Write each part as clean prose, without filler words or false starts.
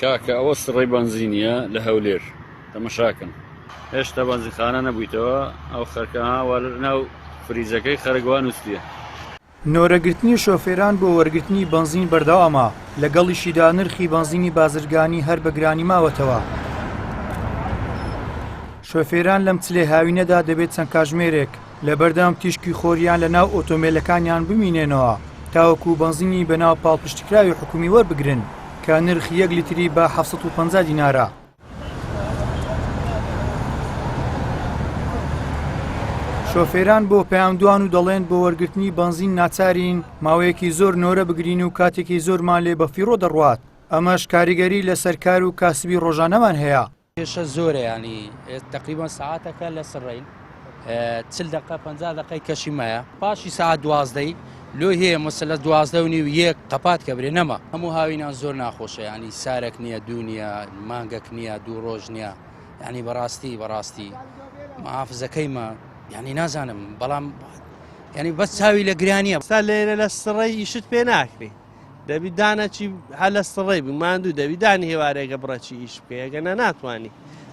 کاکە ئەوە سڕی بەنزینیە لە هەولێر تەمەشاکەن هێشتا بەنزینخانە نەبوویتەوە ئەو خەرکەها ناو فریزەکەی خەرگوان نووسیە. نۆرەگرتنی شۆفێران بۆ وەرگرتنی بەنزین بەردەوامە لەگەڵیشیدا نرخی بەنزینی بازرگانی هەر بەگرانی ماوەتەوە. شۆفێران لەم چلێ هاوینەدا دەبێت چەند کاتژمێرێک لە بەردەم تیشکی خۆریان لە ناو ئۆتۆمێلەکانیان بمینێنەوە تاوەکو بەنزینی بەناو پاڵپشتکراوی حکومی وەربگرن کە نرخ 1 لیتری بە 750 دینارە. شۆفێران بۆ پەیامدوان و دەڵێن بۆ وەرگرتنی بەنزین ناچارین ماوەیەکی زۆر نۆرە بگرین و کاتێکی زۆرمان لێ بە فیڕۆ دەڕوات. ئەمەش کاریگەری لە سەرکار و کاسبی ڕۆژانەمان هەیە. کێشە زۆرە ینی تقریبان ساعتەکە لە سڕین 40 دقیقە 50 دقیقەی کەشیمایە پاشی ساعت 12 لۆ هەیە مەسەلە 12:30 قەپات کە برێ نەما هەموو هاوینان زۆر ناخۆشە ینی سارێک نییە دوو نییە مانگەک نییە دوو ڕۆژ نییە ینی بەڕاستی محافزەکەیمە ینی نازانم بەڵام ینی بەس چاوی لە گرانیە ستا لێرە لە سڕی ئیشت پێ ناکرێ دەبی دانەچی هە لە سڕی بماندوو دەبی دانی هێوارێکە بڕەچی ئیش بکە ئەگەنە ناتوانانی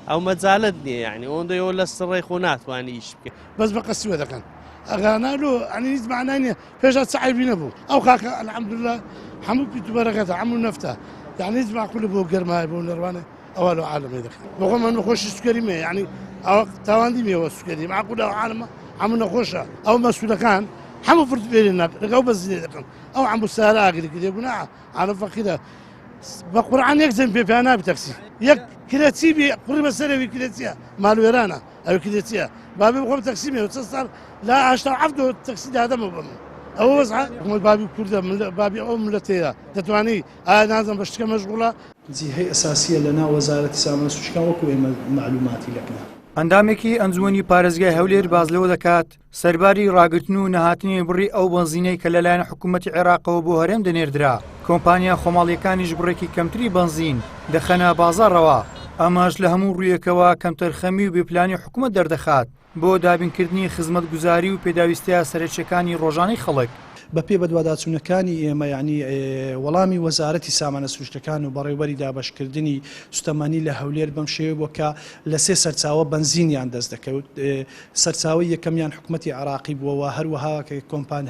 ئەو مەجالت نییە یعنی ئەوەندەوە لە سڕی خۆ ناتوانانی ئیش بکە بەس بە قەسیوە دەکەن ئەغانالو ئەنی هیچ معنای نییە پێشە سعیبی نەبوو ئەو خاکە الحەمدولله هەموو پیتوبەرەکەتە هەموو نەفتە یعنی هیچ معقولە بۆ گەرمای بۆ نەڕوانە ئەوە لە عالەمێ دەکەن بەخۆ من نەخۆشی سوکەری مێ یعنی ئەوە تاواندی مێوە سوکەری معقولە ئەو عالەمە هەموو نەخۆشە ئەو مەسئولەکان هەموو فردبێرێن لەگەڵ بەزینێ دەکەن ئەو عەمبوو سارە ئاگری کردێ گونا عالەم فەقیرە بە قورعان یەک جەم پێ نابی تەکسی یەک کرێچی بێ قوڕی بەسەرەوی کرێچیە مالوێرانە ئەوی کرێچیە بابێ بخۆم تەکسی مێ چەند ساڵ لا 87 تەکسی دادەمە بم ئەوە وەزع بابی کوردە بابی ئەو ملەتەیە دەتوانی ئایا نازم بە شتەکە مەشغوڵە جیهەی ئەساسیە لە ناو وەزارەتی سامانە سوچکان وەکو ئێمە معلوماتی لەکنە. ئەندامێکی ئەنجومەنی پارێزگای هەولێر باز لەوە دەکات سەرباری ڕاگرتن و نەهاتنی بڕی ئەو بەنزینەی کە لەلایەن حکوومەتی عێراقەوە بۆ هەرێم دەنێردرا کۆمپانیا خۆماڵیەکانیش بڕێکی کەمتری بەنزین دەخەنە بازاڕەوە ئەماش لە هەموو ڕوویەکەوە کەمتەرخەمی و بێپلانی حکوومەت دەردەخات بۆ دابینکردنی خزمەتگوزاری و پێداویستیە سەرچیەکانی ڕۆژانەی خەڵک. بەپێ بەدواداچوونەکانی ئێمە ینی وەڵامی وەزارەتی سامانە سروشتەکان و بەڕێوەری دابەشکردنی سوتەمانی لە هەولێر بەم شێوە بۆ کە لە سێ سەرچاوە بەنزینیان دەست دەکەوت سەرچاوی یەکەمیان حکوومەتی عراقی بووەوە هەروەها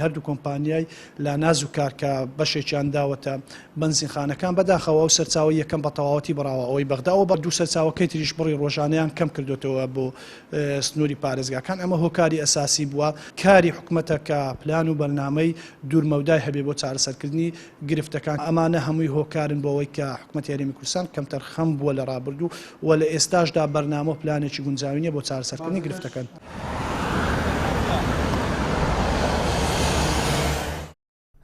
هەردوو کۆمپانیای لا ناز و کارکە بەشێکیان داوەتە بەنزینخانەکان بەداخەوە و سەرچاوی یەکەم بە تەواوەتی بڕاوە ئەوەی بەغداوە بە دوو سەرچاوەکەی تریش بڕی ڕۆژانەیان کەم کردوتەوە بۆ سنووری پارێزگاکان ئەمە هۆکاری ئەساسی بووە کاری حکوومەتە کە پلان و بەرنامەی دوورمەودای هەبێ بۆ چارەسەرکردنی گرفتەکان ئەمانە هەمووی هۆکارن بۆەوەی کە حکوومەتی یاریمی کوردستان کەمتەر خەم بووە لە ڕابردوو و لە ئێستاشدا بەرنامە پلانێکی گونجاوینە بۆ چارەسەرکردنی گرفتەکان.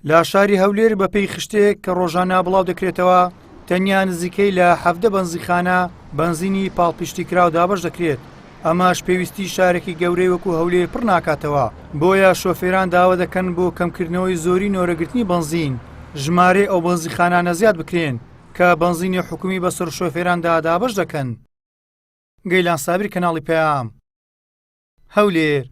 لە شاری هەولێر بەپێی خشتێک کە ڕۆژانە بڵاو دەکرێتەوە تەنیا نزیکەی لە 7 بەنزینخانە بەنزینی پاڵپشتی کراو دابەش دەکرێت. ئەماش پێویستی شارێکی گەورەی وەکو هەولێر پڕ ناکاتەوە بۆیە شۆفێران داوا دەکەن بۆ کەمکردنەوەی زۆری نۆرەگرتنی بەنزین ژمارە ئەو بەنزینخانانە زیاد بکرێن کە بەنزینی حکومی بەسەر شۆفێراندا دابەش دەکەن. گەیلان سابیر کەناڵی پەیام هەولێر.